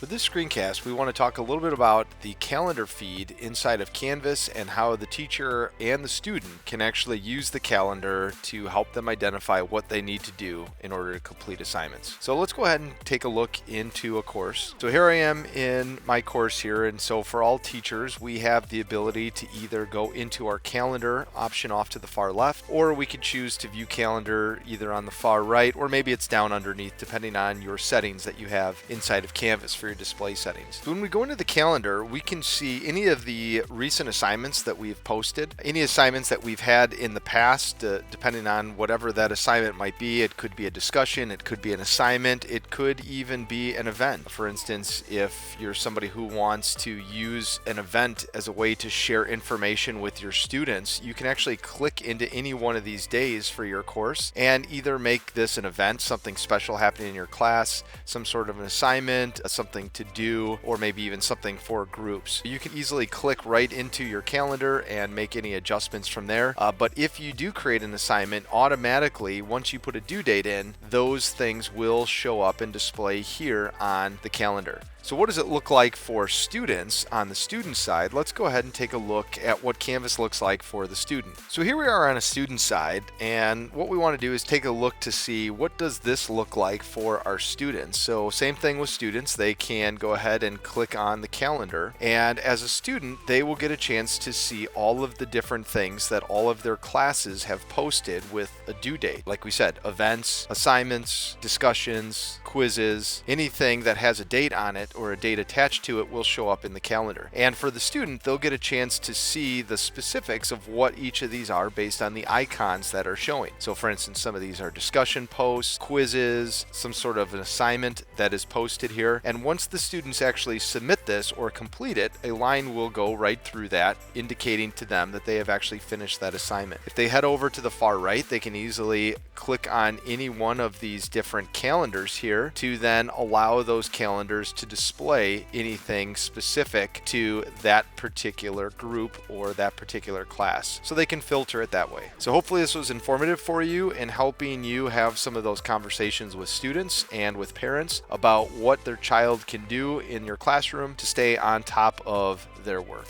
For this screencast, we want to talk a little bit about the calendar feed inside of Canvas and how the teacher and the student can actually use the calendar to help them identify what they need to do in order to complete assignments. So let's go ahead and take a look into a course. So here I am in my course here, and so for all teachers, we have the ability to either go into our calendar option off to the far left, or we could choose to view calendar either on the far right, or maybe it's down underneath, depending on your settings that you have inside of Canvas for your display settings. So when we go into the calendar, we can see any of the recent assignments that we've posted, any assignments that we've had in the past, depending on whatever that assignment might be. It could be a discussion, it could be an assignment, it could even be an event. For instance, if you're somebody who wants to use an event as a way to share information with your students, you can actually click into any one of these days for your course and either make this an event, something special happening in your class, some sort of an assignment, something to do, or maybe even something for groups. You can easily click right into your calendar and make any adjustments from there. But if you do create an assignment, automatically, once you put a due date in, those things will show up and display here on the calendar. So what does it look like for students on the student side? Let's go ahead and take a look at what Canvas looks like for the student. So here we are on a student side, and what we want to do is take a look to see what does this look like for our students. So same thing with students, they can go ahead and click on the calendar, and as a student they will get a chance to see all of the different things that all of their classes have posted with a due date. Like we said, events, assignments, discussions, quizzes, anything that has a date on it or a date attached to it will show up in the calendar. And for the student, they'll get a chance to see the specifics of what each of these are based on the icons that are showing. So for instance, some of these are discussion posts, quizzes, some sort of an assignment that is posted here. And once the students actually submit this or complete it, a line will go right through that, indicating to them that they have actually finished that assignment. If they head over to the far right, they can easily click on any one of these different calendars here to then allow those calendars to display anything specific to that particular group or that particular class. So they can filter it that way. So hopefully this was informative for you in helping you have some of those conversations with students and with parents about what their child can do in your classroom to stay on top of their work.